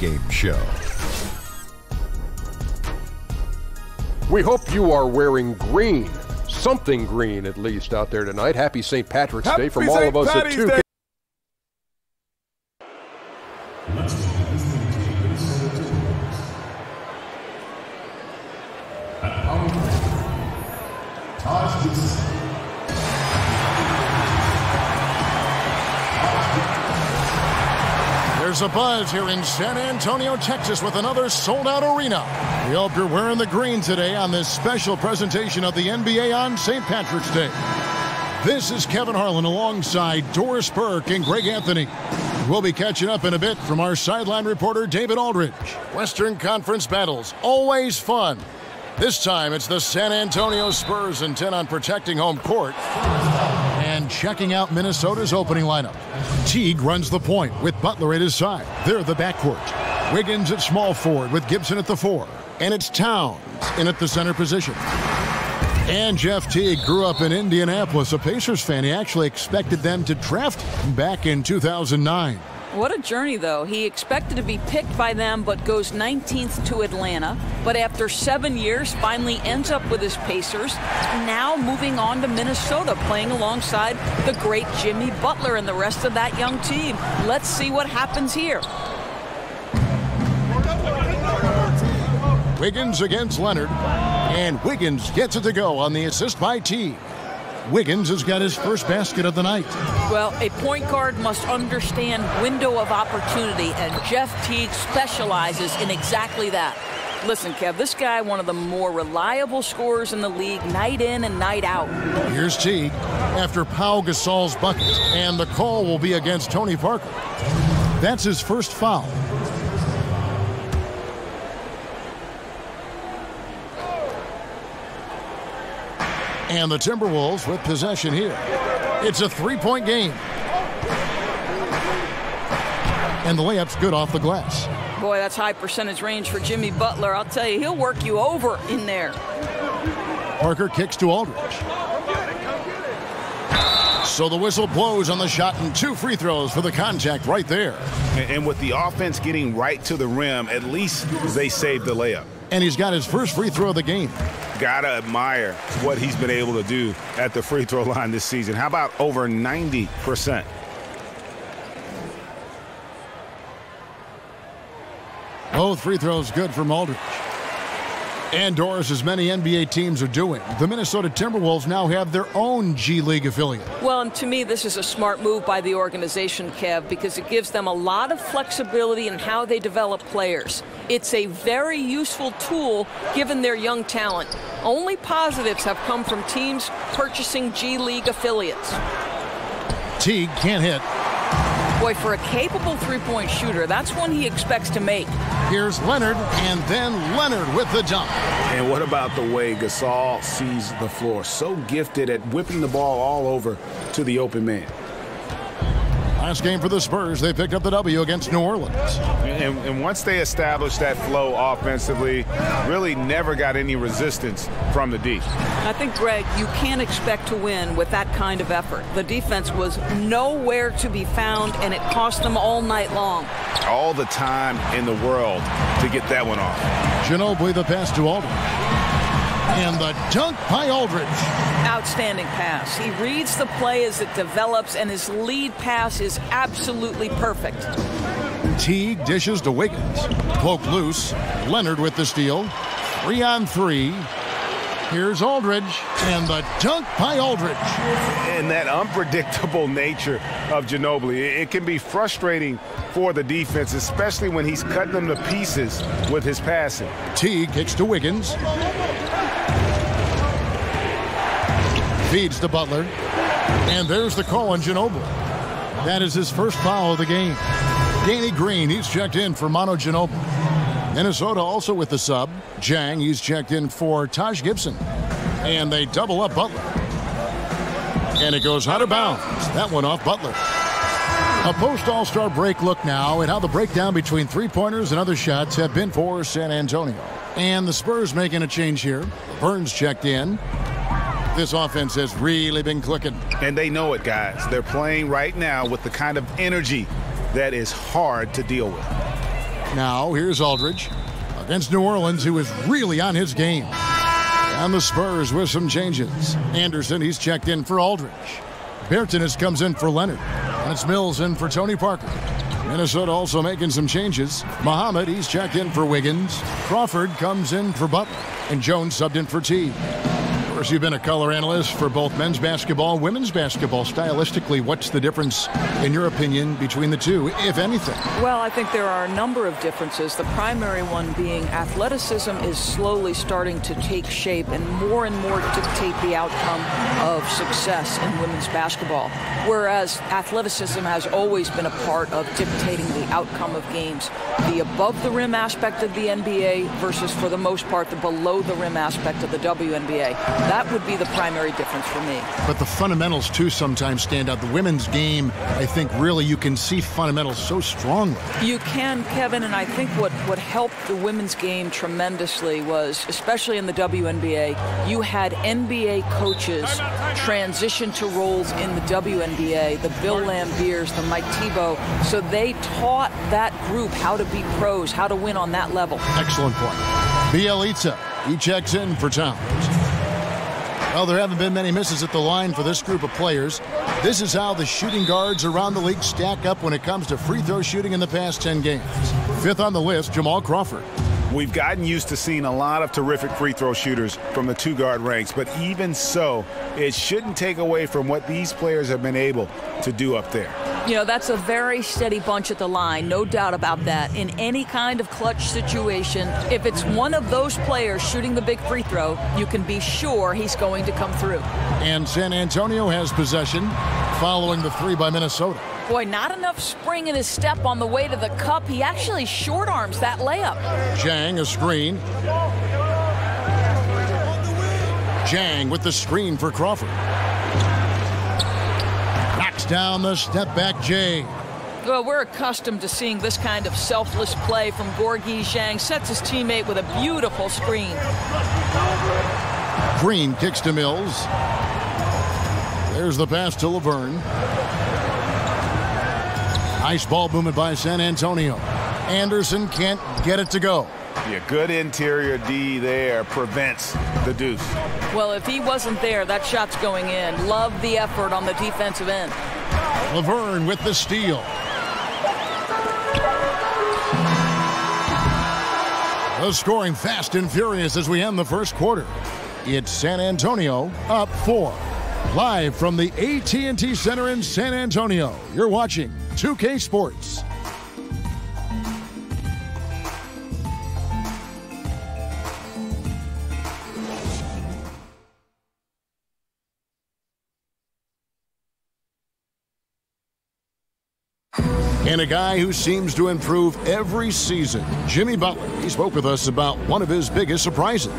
pregame show. We hope you are wearing green. Something green, at least, out there tonight. Happy St. Patrick's Day from all of us at 2. There's a buzz here in San Antonio, Texas with another sold-out arena. We hope you're wearing the green today on this special presentation of the NBA on St. Patrick's Day. This is Kevin Harlan alongside Doris Burke and Greg Anthony. We'll be catching up in a bit from our sideline reporter, David Aldridge. Western Conference battles, always fun. This time, it's the San Antonio Spurs intent on protecting home court and checking out Minnesota's opening lineup. Teague runs the point with Butler at his side. They're the backcourt. Wiggins at small forward with Gibson at the 4. And it's Towns in at the center position. And Jeff Teague grew up in Indianapolis, a Pacers fan. He actually expected them to draft him back in 2009. What a journey, though. He expected to be picked by them, but goes 19th to Atlanta. But after 7 years, finally ends up with his Pacers. Now moving on to Minnesota, playing alongside the great Jimmy Butler and the rest of that young team. Let's see what happens here. Wiggins against Leonard. And Wiggins gets it to go on the assist by Teague. Wiggins has got his first basket of the night. Well, a point guard must understand window of opportunity, and Jeff Teague specializes in exactly that. Listen, Kev, this guy, one of the more reliable scorers in the league, night in and night out. Here's Teague after Pau Gasol's bucket, and the call will be against Tony Parker. That's his first foul. And the Timberwolves with possession here. It's a three-point game. And the layup's good off the glass. Boy, that's high percentage range for Jimmy Butler. I'll tell you, he'll work you over in there. Parker kicks to Aldridge. So the whistle blows on the shot, and 2 free throws for the contact right there. And with the offense getting right to the rim, at least they saved the layup. And he's got his first free throw of the game. Gotta admire what he's been able to do at the free throw line this season. How about over 90%? Both free throws good from Aldridge. And Doris, as many NBA teams are doing, the Minnesota Timberwolves now have their own G League affiliate. Well, and to me, this is a smart move by the organization, Kev, because it gives them a lot of flexibility in how they develop players. It's a very useful tool given their young talent. Only positives have come from teams purchasing G League affiliates. Teague can't hit. Boy, for a capable three-point shooter, that's one he expects to make. Here's Leonard, and then Leonard with the dunk. And what about the way Gasol sees the floor? So gifted at whipping the ball all over to the open man. Last game for the Spurs, they picked up the W against New Orleans. And once they established that flow offensively, really never got any resistance from the D. I think, Greg, you can't expect to win with that kind of effort. The defense was nowhere to be found, and it cost them all night long. All the time in the world to get that one off. Ginobili the pass to Aldridge. And the dunk by Aldridge. Outstanding pass. He reads the play as it develops, and his lead pass is absolutely perfect. Teague dishes to Wiggins. Poke loose. Leonard with the steal. 3-on-3. Here's Aldridge. And the dunk by Aldridge. And that unpredictable nature of Ginobili, it can be frustrating for the defense, especially when he's cutting them to pieces with his passing. Teague kicks to Wiggins. Feeds to Butler. And there's the call on Ginobili. That is his first foul of the game. Danny Green, he's checked in for Manu Ginobili. Minnesota also with the sub. Jang, he's checked in for Taj Gibson. And they double up Butler. And it goes out of bounds. That one off Butler. A post-All-Star break look now at how the breakdown between three-pointers and other shots have been for San Antonio. And the Spurs making a change here. Burns checked in. This offense has really been clicking. And they know it, guys. They're playing right now with the kind of energy that is hard to deal with. Now, here's Aldridge against New Orleans, who is really on his game. And the Spurs with some changes. Anderson, he's checked in for Aldridge. Bertans comes in for Leonard. And it's Mills in for Tony Parker. Minnesota also making some changes. Muhammad, he's checked in for Wiggins. Crawford comes in for Butler. And Jones subbed in for Teague. Of course, you've been a color analyst for both men's basketball and women's basketball. Stylistically, what's the difference, in your opinion, between the two, if anything? Well, I think there are a number of differences. The primary one being athleticism is slowly starting to take shape and more dictate the outcome of success in women's basketball. Whereas athleticism has always been a part of dictating the outcome of games. The above-the-rim aspect of the NBA versus, for the most part, the below-the-rim aspect of the WNBA. That would be the primary difference for me. But the fundamentals, too, sometimes stand out. The women's game, I think, really, you can see fundamentals so strongly. You can, Kevin, and I think what helped the women's game tremendously was, especially in the WNBA, you had NBA coaches transition to roles in the WNBA, the Bill Lambiers, the Mike Thibault, so they taught that group how to be pros, how to win on that level. Excellent point. Bielitsa, he checks in for Towns. Well, there haven't been many misses at the line for this group of players. This is how the shooting guards around the league stack up when it comes to free throw shooting in the past 10 games. Fifth on the list, Jamal Crawford. We've gotten used to seeing a lot of terrific free throw shooters from the two-guard ranks, but even so, it shouldn't take away from what these players have been able to do up there. You know, that's a very steady bunch at the line, no doubt about that. In any kind of clutch situation, if it's one of those players shooting the big free throw, you can be sure he's going to come through. And San Antonio has possession following the three by Minnesota. Boy, not enough spring in his step on the way to the cup. He actually short arms that layup. Zhang, a screen. Zhang with the screen for Crawford. Knocks down the step back Jay. Well, we're accustomed to seeing this kind of selfless play from Gorgui Zhang. Sets his teammate with a beautiful screen. Green kicks to Mills. There's the pass to Laverne. Nice ball movement by San Antonio. Anderson can't get it to go. Yeah, good interior D there prevents the deuce. Well, if he wasn't there, that shot's going in. Love the effort on the defensive end. Laverne with the steal. The scoring fast and furious as we end the first quarter. It's San Antonio up 4. Live from the AT&T Center in San Antonio, you're watching 2K Sports. And a guy who seems to improve every season, Jimmy Butler. He spoke with us about one of his biggest surprises.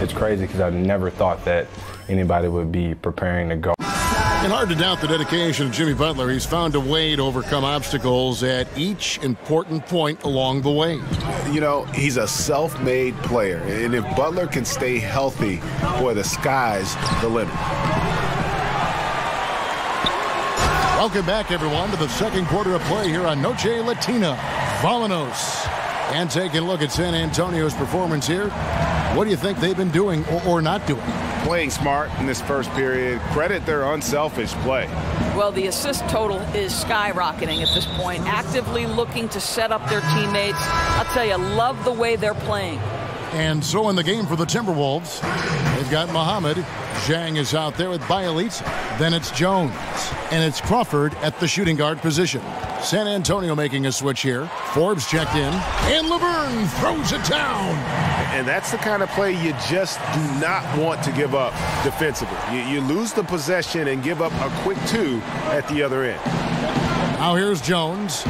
It's crazy because I never thought that anybody would be preparing to go. And hard to doubt the dedication of Jimmy Butler. He's found a way to overcome obstacles at each important point along the way. You know, he's a self-made player. And if Butler can stay healthy, boy, the sky's the limit. Welcome back, everyone, to the second quarter of play here on Noche Latina. Vamanos. And taking a look at San Antonio's performance here. What do you think they've been doing or not doing? Playing smart in this first period. Credit their unselfish play. Well, the assist total is skyrocketing at this point. Actively looking to set up their teammates. I'll tell you, love the way they're playing. And so in the game for the Timberwolves, they've got Muhammad. Zhang is out there with Bielitsa. Then it's Jones. And it's Crawford at the shooting guard position. San Antonio making a switch here. Forbes checked in. And Laverne throws it down. And that's the kind of play you just do not want to give up defensively. You lose the possession and give up a quick 2 at the other end. Now here's Jones.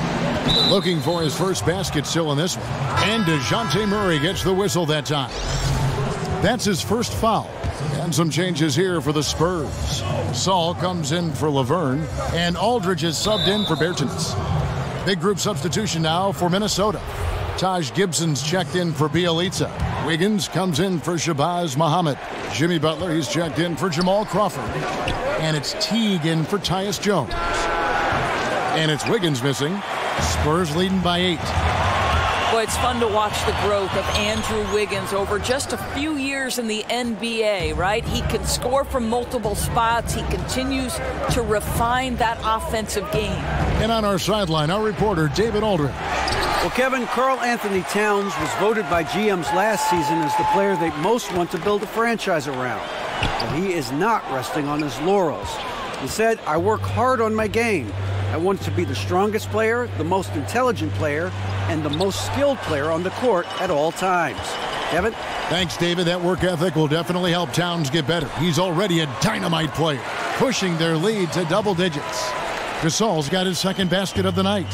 Looking for his first basket still in this one. And DeJounte Murray gets the whistle that time. That's his first foul. And some changes here for the Spurs. Saul comes in for Laverne. And Aldridge is subbed in for Bertans. Big group substitution now for Minnesota. Taj Gibson's checked in for Bielitsa. Wiggins comes in for Shabazz Muhammad. Jimmy Butler, he's checked in for Jamal Crawford. And it's Teague in for Tyus Jones. And it's Wiggins missing. Spurs leading by 8. Boy, it's fun to watch the growth of Andrew Wiggins over just a few years in the NBA, right? He can score from multiple spots. He continues to refine that offensive game. And on our sideline, our reporter, David Aldridge. Well, Kevin, Karl Anthony Towns was voted by GMs last season as the player they most want to build a franchise around. But he is not resting on his laurels. He said, "I work hard on my game. I want to be the strongest player, the most intelligent player, and the most skilled player on the court at all times." Kevin? Thanks, David. That work ethic will definitely help Towns get better. He's already a dynamite player, pushing their lead to double digits. Gasol's got his second basket of the night.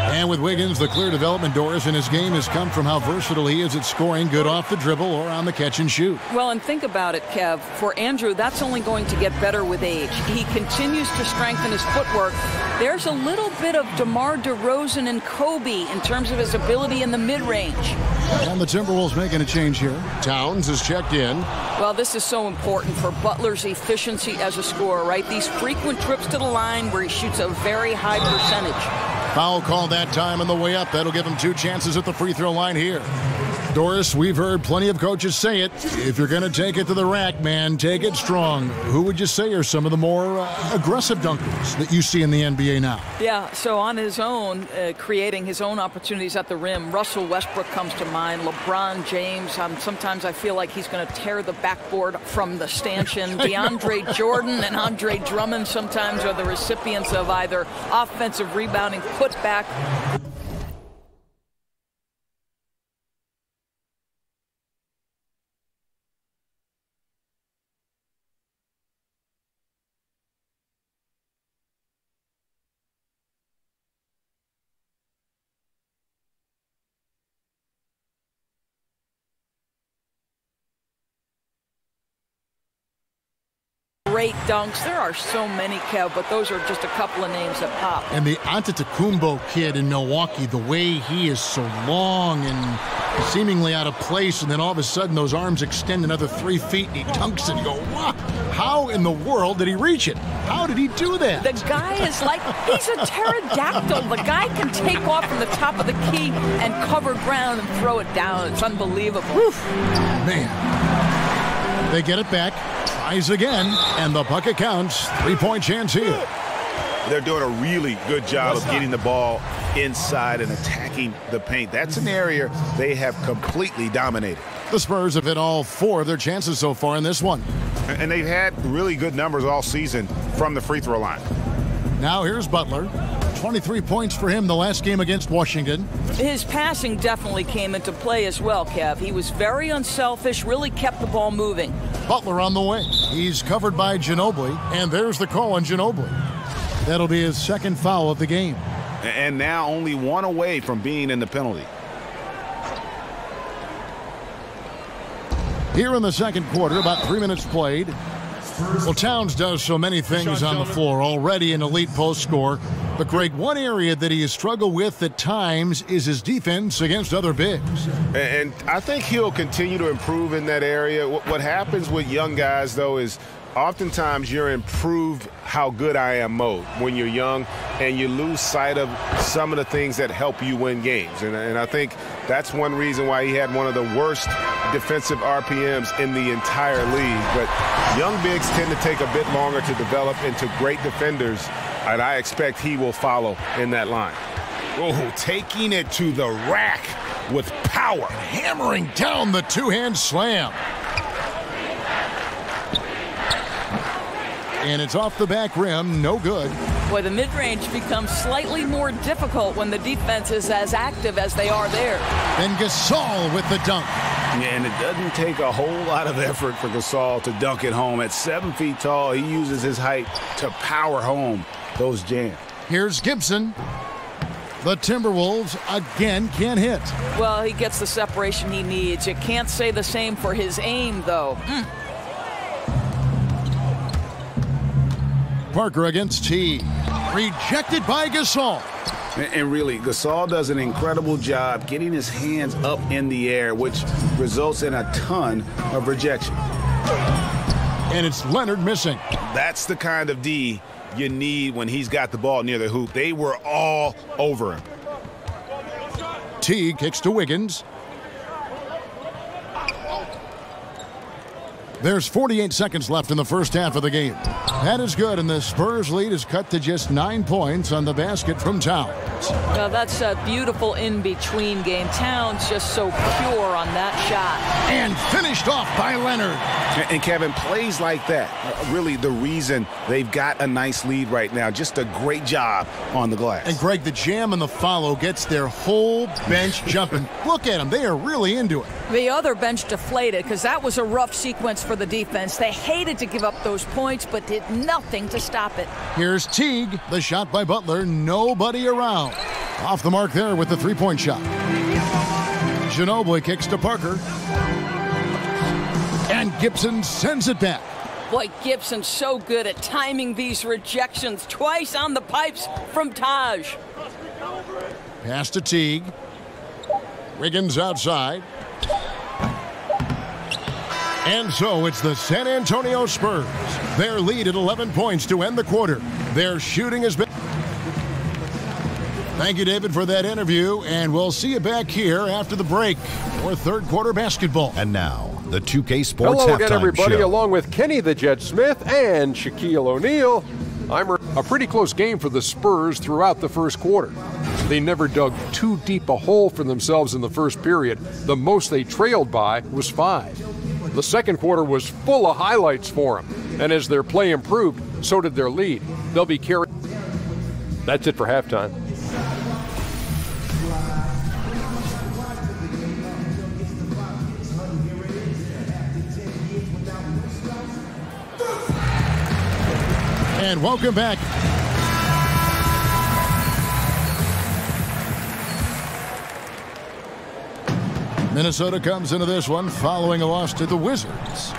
And with Wiggins, the clear development doors in his game has come from how versatile he is at scoring good off the dribble or on the catch and shoot. Well, and think about it, Kev. For Andrew, that's only going to get better with age. He continues to strengthen his footwork. There's a little bit of DeMar DeRozan and Kobe in terms of his ability in the mid-range. And the Timberwolves making a change here. Towns is checked in. Well, this is so important for Butler's efficiency as a scorer, right? These frequent trips to the line where he shoots a very high percentage. Foul call that time on the way up. That'll give him 2 chances at the free throw line here. Doris, we've heard plenty of coaches say it. If you're going to take it to the rack, man, take it strong. Who would you say are some of the more aggressive dunkers that you see in the NBA now? Yeah, so on his own, creating his own opportunities at the rim, Russell Westbrook comes to mind, LeBron James. Sometimes I feel like he's going to tear the backboard from the stanchion. DeAndre Jordan and Andre Drummond sometimes are the recipients of either offensive rebounding, putback. Great dunks. There are so many, Kev, but those are just a couple of names that pop. And the Antetokounmpo kid in Milwaukee, the way he is so long and seemingly out of place, and then all of a sudden those arms extend another 3 feet and he dunks and you go, wow, how in the world did he reach it? How did he do that? The guy is like, he's a pterodactyl. The guy can take off from the top of the key and cover ground and throw it down. It's unbelievable. Woof. Man. They get it back. Tries again, and the bucket counts. 3-point chance here. They're doing a really good job of getting the ball inside and attacking the paint. That's an area they have completely dominated. The Spurs have hit all 4 of their chances so far in this one. And they've had really good numbers all season from the free throw line. Now here's Butler. 23 points for him the last game against Washington. His passing definitely came into play as well, Kev. He was very unselfish, really kept the ball moving. Butler on the way. He's covered by Ginobili, and there's the call on Ginobili. That'll be his second foul of the game. And now only 1 away from being in the penalty. Here in the second quarter, about 3 minutes played. Well, Towns does so many things on the floor, already an elite post scorer. But, Greg, one area that he has struggled with at times is his defense against other bigs. And I think he'll continue to improve in that area. What happens with young guys, though, is oftentimes you're in prove how good I am mode when you're young, and you lose sight of some of the things that help you win games. And I think that's one reason why he had one of the worst defensive RPMs in the entire league. But young bigs tend to take a bit longer to develop into great defenders, and I expect he will follow in that line. Oh, taking it to the rack with power, hammering down the two-hand slam. And it's off the back rim, no good. Boy, the mid-range becomes slightly more difficult when the defense is as active as they are there. And Gasol with the dunk. Yeah, and it doesn't take a whole lot of effort for Gasol to dunk it home. At 7 feet tall, he uses his height to power home those jams. Here's Gibson. The Timberwolves again can't hit. Well, he gets the separation he needs. You can't say the same for his aim, though. Parker against T. Rejected by Gasol. And really, Gasol does an incredible job getting his hands up in the air, which results in a ton of rejection. And it's Leonard missing. That's the kind of D you need when he's got the ball near the hoop. They were all over him. Teague kicks to Wiggins. There's 48 seconds left in the first half of the game. That is good, and the Spurs lead is cut to just 9 points on the basket from Towns. Well, that's a beautiful in-between game. Towns just so pure on that shot. And finished off by Leonard. And Kevin, plays like that are really the reason they've got a nice lead right now. Just a great job on the glass. And Greg, the jam and the follow gets their whole bench jumping. Look at them. They are really into it. The other bench deflated because that was a rough sequence for the defense. They hated to give up those points, but did nothing to stop it. Here's Teague. The shot by Butler. Nobody around. Off the mark there with the three-point shot. Ginobili kicks to Parker. And Gibson sends it back. Boy, Gibson's so good at timing these rejections. Twice on the pipes from Taj. Pass to Teague. Wiggins outside. And so it's the San Antonio Spurs. Their lead at 11 points to end the quarter. Their shooting has been... Thank you, David, for that interview, and we'll see you back here after the break for third quarter basketball. And now, the 2K Sports Hello again, Halftime everybody, Show. along with Kenny the Jet Smith and Shaquille O'Neal. A pretty close game for the Spurs throughout the first quarter. They never dug too deep a hole for themselves in the first period. The most they trailed by was 5. The second quarter was full of highlights for them, and as their play improved, so did their lead. They'll be carrying. That's it for halftime. And welcome back. Minnesota comes into this one following a loss to the Wizards.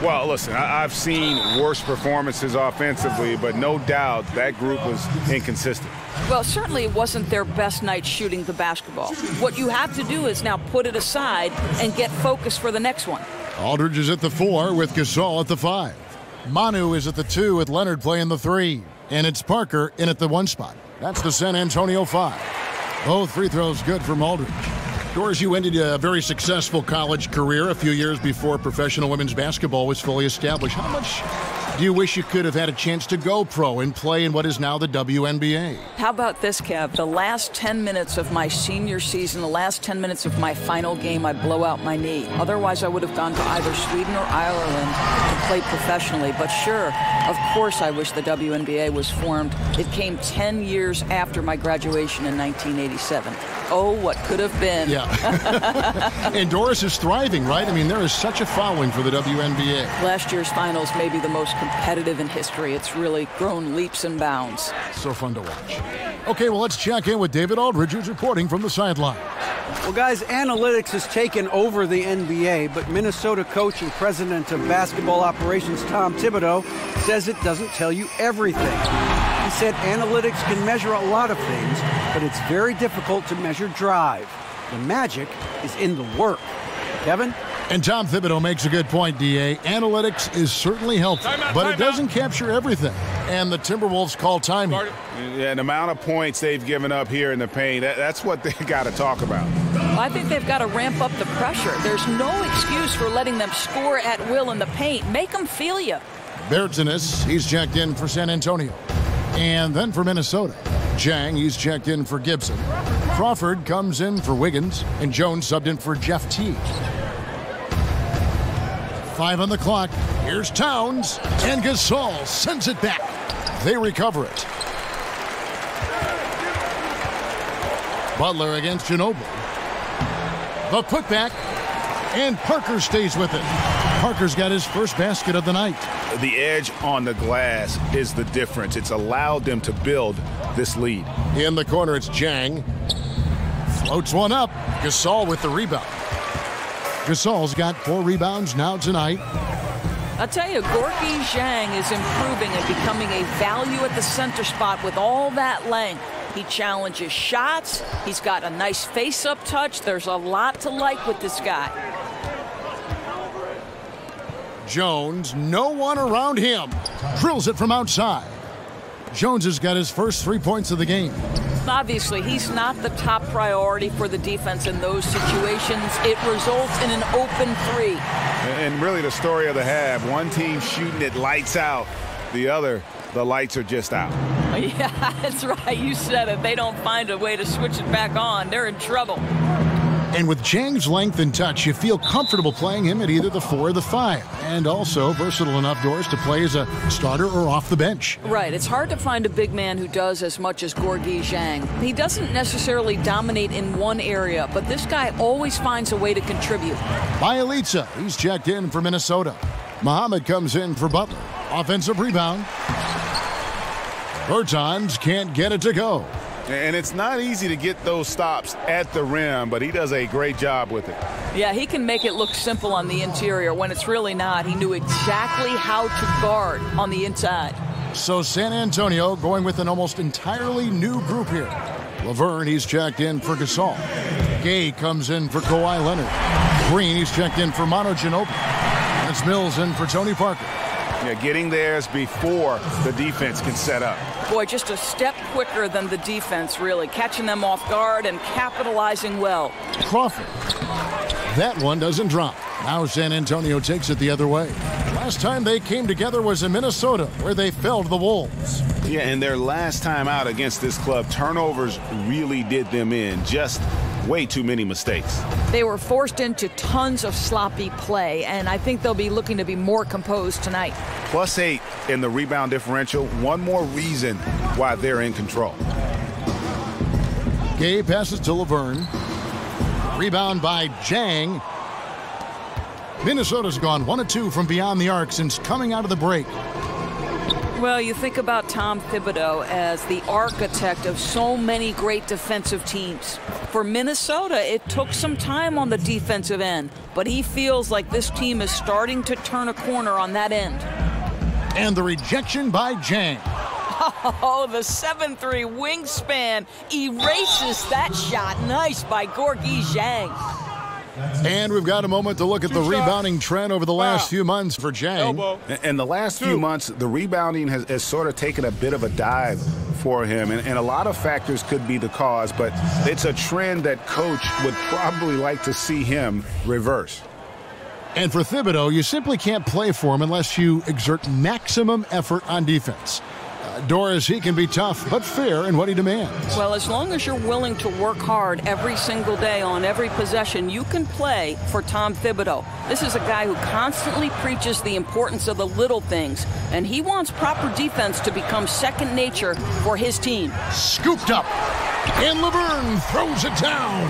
Well, listen, I've seen worse performances offensively, but no doubt that group was inconsistent. Well, certainly it wasn't their best night shooting the basketball. What you have to do is now put it aside and get focused for the next one. Aldridge is at the 4 with Gasol at the 5. Manu is at the 2 with Leonard playing the 3. And it's Parker in at the 1 spot. That's the San Antonio 5. Both free throws good from Aldridge. Doris, you ended a very successful college career a few years before professional women's basketball was fully established. How much do you wish you could have had a chance to go pro and play in what is now the WNBA? How about this, Kev? The last 10 minutes of my senior season, the last 10 minutes of my final game, I blow out my knee. Otherwise, I would have gone to either Sweden or Ireland to play professionally. But sure, of course I wish the WNBA was formed. It came 10 years after my graduation in 1987. Oh, what could have been. Yeah. And Doris is thriving, right? I mean, there is such a following for the WNBA. Last year's finals may be the most competitive in history. It's really grown leaps and bounds. So fun to watch. Okay, well, let's check in with David Aldridge, who's reporting from the sideline. Well, guys, analytics has taken over the NBA, but Minnesota coach and president of basketball operations Tom Thibodeau says it doesn't tell you everything. He said analytics can measure a lot of things, but it's very difficult to measure drive. The magic is in the work. Kevin? And Tom Thibodeau makes a good point, D.A. Analytics is certainly helpful, but it doesn't capture everything. And the Timberwolves call time here. Yeah, the amount of points they've given up here in the paint, that's what they got to talk about. Well, I think they've got to ramp up the pressure. There's no excuse for letting them score at will in the paint. Make them feel you. Bertzinus, he's checked in for San Antonio. And then for Minnesota, Jang, he's checked in for Gibson. Crawford comes in for Wiggins, and Jones subbed in for Jeff Teague. 5 on the clock. Here's Towns, and Gasol sends it back. They recover it. Butler against Ginobili. The putback, and Parker stays with it. Parker's got his first basket of the night. The edge on the glass is the difference. It's allowed them to build this lead. In the corner, it's Jang. Floats one up. Gasol with the rebound. Gasol's got 4 rebounds now tonight. I'll tell you, Gorky Zhang is improving and becoming a value at the center spot with all that length. He challenges shots. He's got a nice face-up touch. There's a lot to like with this guy. Jones, no one around him. Drills it from outside. Jones has got his first 3 points of the game. Obviously, he's not the top priority for the defense in those situations. It results in an open three. And really the story of the half, one team shooting it lights out, the other, the lights are just out. Yeah, that's right. You said it. They don't find a way to switch it back on. They're in trouble. And with Jang's length and touch, you feel comfortable playing him at either the 4 or the 5. And also versatile enough, Doris, to play as a starter or off the bench. Right. It's hard to find a big man who does as much as Gorgui Dieng. He doesn't necessarily dominate in one area, but this guy always finds a way to contribute. Bjelica, he's checked in for Minnesota. Muhammad comes in for Butler. Offensive rebound. Bertans can't get it to go. And it's not easy to get those stops at the rim, but he does a great job with it. Yeah, he can make it look simple on the interior when it's really not. He knew exactly how to guard on the inside. So San Antonio going with an almost entirely new group here. Laverne, he's checked in for Gasol. Gay comes in for Kawhi Leonard. Green, he's checked in for Manu Ginobili. That's Mills in for Tony Parker. Yeah, getting theirs before the defense can set up. Boy, just a step quicker than the defense, really. Catching them off guard and capitalizing well. Crawford. That one doesn't drop. Now San Antonio takes it the other way. Last time they came together was in Minnesota, where they felled the Wolves. Yeah, and their last time out against this club, turnovers really did them in. Just way too many mistakes. They were forced into tons of sloppy play, and I think they'll be looking to be more composed tonight. +8 in the rebound differential. One more reason why they're in control. Gay passes to Laverne. Rebound by Dieng. Minnesota's gone 1 of 2 from beyond the arc since coming out of the break. Well, you think about Tom Thibodeau as the architect of so many great defensive teams. For Minnesota, it took some time on the defensive end, but he feels like this team is starting to turn a corner on that end. And the rejection by Dieng. Oh, the 7'3" wingspan erases that shot. Nice by Gorgui Dieng. And we've got a moment to look at the rebounding trend over the last few months for Dieng. In the last few months, the rebounding has sort of taken a bit of a dive for him. And a lot of factors could be the cause, but it's a trend that coach would probably like to see him reverse. And for Thibodeau, you simply can't play for him unless you exert maximum effort on defense. Doris, he can be tough, but fair in what he demands. Well, as long as you're willing to work hard every single day on every possession, you can play for Tom Thibodeau. This is a guy who constantly preaches the importance of the little things, and he wants proper defense to become second nature for his team. Scooped up, and Laverne throws it down.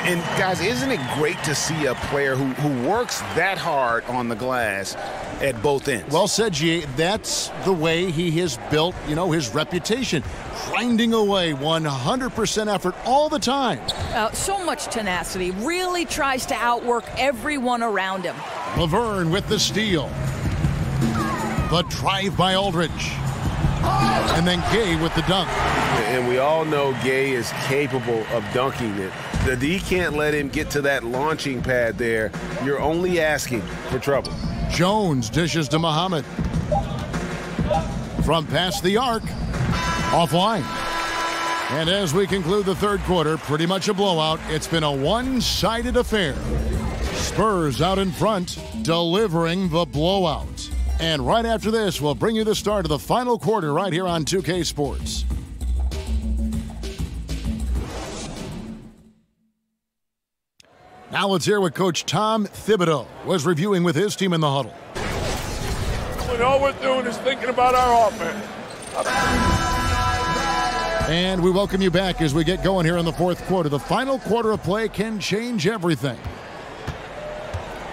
And guys, isn't it great to see a player who works that hard on the glass at both ends? Well said, G. That's the way he has built, his reputation. Grinding away, 100% effort all the time. So much tenacity. Really tries to outwork everyone around him. Laverne with the steal. The drive by Aldridge. And then Gay with the dunk. And we all know Gay is capable of dunking it. The D can't let him get to that launching pad there. You're only asking for trouble. Jones dishes to Muhammad. From past the arc. Offline. And as we conclude the third quarter, pretty much a blowout. It's been a one-sided affair. Spurs out in front, delivering the blowout. And right after this, we'll bring you the start of the final quarter right here on 2K Sports. Now let's hear what Coach Tom Thibodeau was reviewing with his team in the huddle. When all we're doing is thinking about our offense. And we welcome you back as we get going here in the fourth quarter. The final quarter of play can change everything.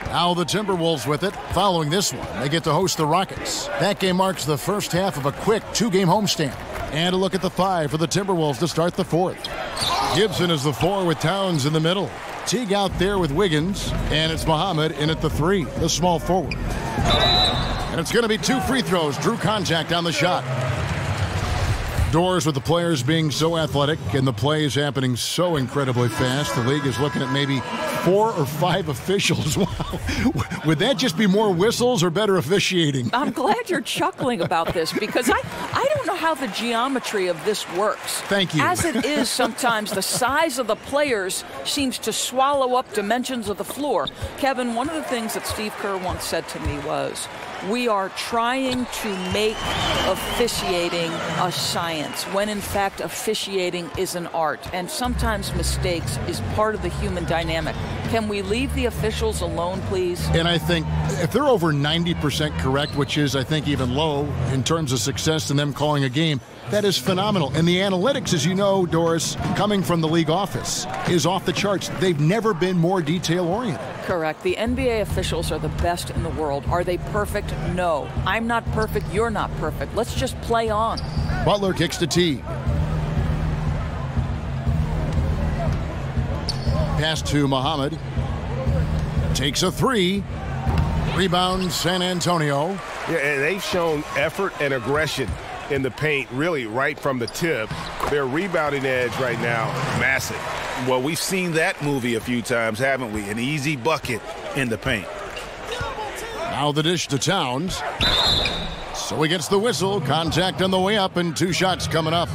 Now the Timberwolves with it. Following this one, they get to host the Rockets. That game marks the first half of a quick two-game homestand. And a look at the 5 for the Timberwolves to start the fourth. Gibson is the 4 with Towns in the middle. Teague out there with Wiggins. And it's Muhammad in at the 3, the small forward. And it's going to be 2 free throws. Drew contact on the shot. Doors with the players being so athletic and the plays happening so incredibly fast. The league is looking at maybe 4 or 5 officials. Wow. Would that just be more whistles or better officiating? I'm glad you're chuckling about this because I don't know about how the geometry of this works. Thank you. As it is, sometimes the size of the players seems to swallow up dimensions of the floor. Kevin, one of the things that Steve Kerr once said to me was, we are trying to make officiating a science, when in fact officiating is an art, and sometimes mistakes is part of the human dynamic. Can we leave the officials alone, please? And I think if they're over 90% correct, which is, I think, even low in terms of success in them calling a game, that is phenomenal. And the analytics, as you know, Doris, coming from the league office, is off the charts. They've never been more detail-oriented. Correct. The NBA officials are the best in the world. Are they perfect? No. I'm not perfect. You're not perfect. Let's just play on. Butler kicks to Teague. Pass to Muhammad. Takes a three. Rebound, San Antonio. Yeah, and they've shown effort and aggression in the paint, really right from the tip. Their rebounding edge right now, massive. Well, we've seen that movie a few times, haven't we? An easy bucket in the paint. Now the dish to Towns. So he gets the whistle. Contact on the way up, and 2 shots coming up.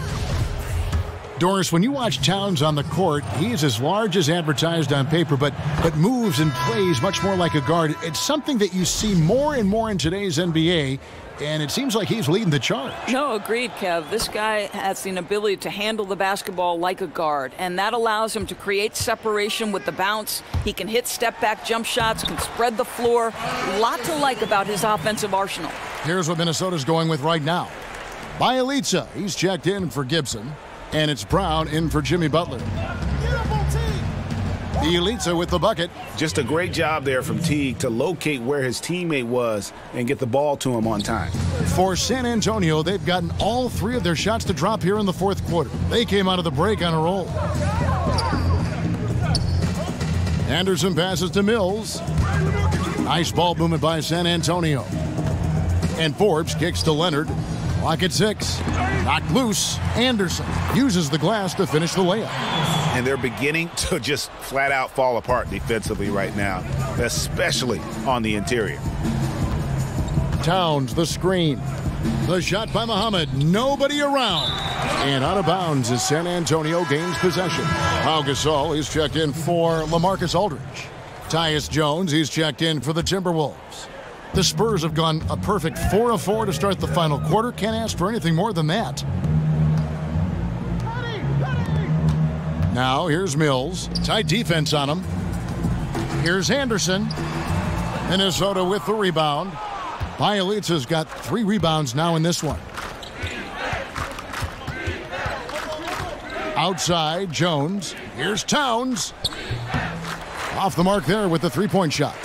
Doris, when you watch Towns on the court, he's as large as advertised on paper, but moves and plays much more like a guard. It's something that you see more and more in today's NBA, and it seems like he's leading the charge. No, agreed, Kev. This guy has the ability to handle the basketball like a guard, and that allows him to create separation with the bounce. He can hit step-back jump shots, can spread the floor. A lot to like about his offensive arsenal. Here's what Minnesota's going with right now. Bjelica, he's checked in for Gibson. And it's Brown in for Jimmy Butler. Bjelica with the bucket. Just a great job there from Teague to locate where his teammate was and get the ball to him on time. For San Antonio, they've gotten all 3 of their shots to drop here in the 4th quarter. They came out of the break on a roll. Anderson passes to Mills. Nice ball movement by San Antonio. And Forbes kicks to Leonard. Clock at 6. Knocked loose. Anderson uses the glass to finish the layup. And they're beginning to just flat out fall apart defensively right now, especially on the interior. Towns, the screen. The shot by Muhammad. Nobody around. And out of bounds as San Antonio gains possession. Pau Gasol, he's checked in for LaMarcus Aldridge. Tyus Jones, he's checked in for the Timberwolves. The Spurs have gone a perfect 4 of 4 to start the final quarter. Can't ask for anything more than that. Now here's Mills. Tight defense on him. Here's Anderson. Minnesota with the rebound. Bjelica's got 3 rebounds now in this one. Outside, Jones. Here's Towns. Off the mark there with the 3-point shot.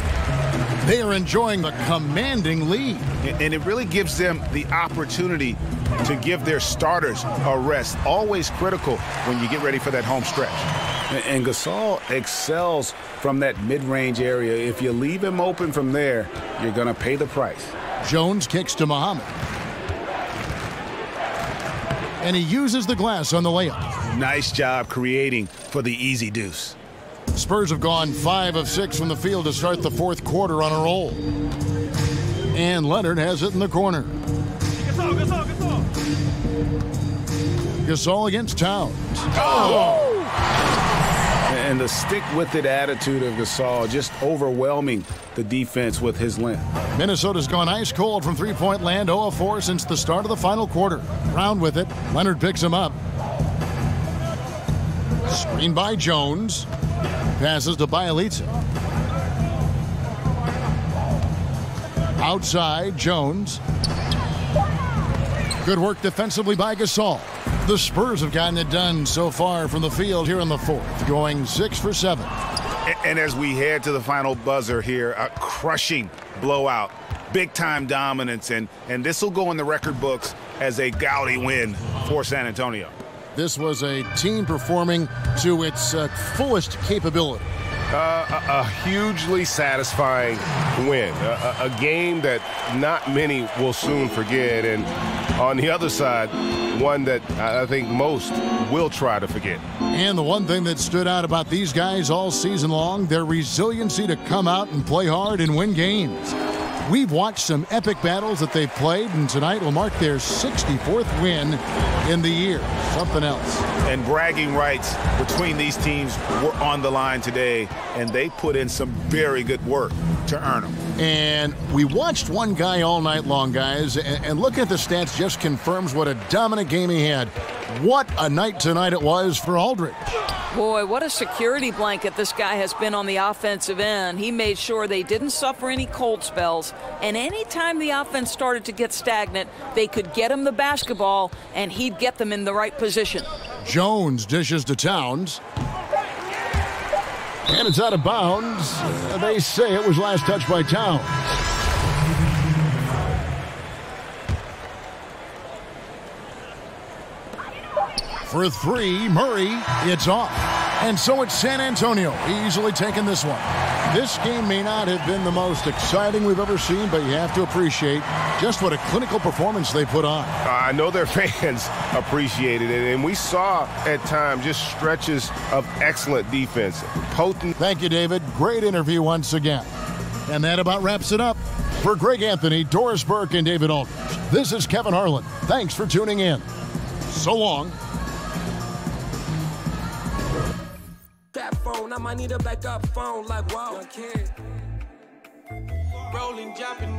They are enjoying the commanding lead. And it really gives them the opportunity to give their starters a rest. Always critical when you get ready for that home stretch. And Gasol excels from that mid-range area. If you leave him open from there, you're going to pay the price. Jones kicks to Muhammad. And he uses the glass on the layup. Nice job creating for the easy deuce. Spurs have gone 5 of 6 from the field to start the 4th quarter on a roll. And Leonard has it in the corner. Gasol against Towns. Oh! And the stick-with-it attitude of Gasol, just overwhelming the defense with his length. Minnesota's gone ice cold from 3-point land, 0 of 4 since the start of the final quarter. Brown with it. Leonard picks him up. Screen by Jones. Passes to Bjelica. Outside, Jones. Good work defensively by Gasol. The Spurs have gotten it done so far from the field here in the 4th, going 6 for 7. And as we head to the final buzzer here, a crushing blowout, big-time dominance, and this will go in the record books as a gaudy win for San Antonio. This was a team performing to its fullest capability. A hugely satisfying win, a game that not many will soon forget, and on the other side, one that I think most will try to forget. And the one thing that stood out about these guys all season long, their resiliency to come out and play hard and win games. We've watched some epic battles that they've played, and tonight will mark their 64th win in the year. Something else. And bragging rights between these teams were on the line today, and they put in some very good work to earn them. And we watched one guy all night long, guys, and looking at the stats just confirms what a dominant game he had. What a night tonight it was for Aldridge. Boy, what a security blanket this guy has been on the offensive end. He made sure they didn't suffer any cold spells, and anytime the offense started to get stagnant, they could get him the basketball, and he'd get them in the right position. Jones dishes to Towns. And it's out of bounds. They say it was last touched by Towns. For three, Murray, it's off. And so it's San Antonio, easily taking this one. This game may not have been the most exciting we've ever seen, but you have to appreciate just what a clinical performance they put on. I know their fans appreciated it, and we saw at times just stretches of excellent defense. Potent. Thank you, David. Great interview once again. And that about wraps it up. For Greg Anthony, Doris Burke, and David Aldridge, this is Kevin Harlan. Thanks for tuning in. So long. That phone, I might need a backup phone like wow. Rolling, jumping.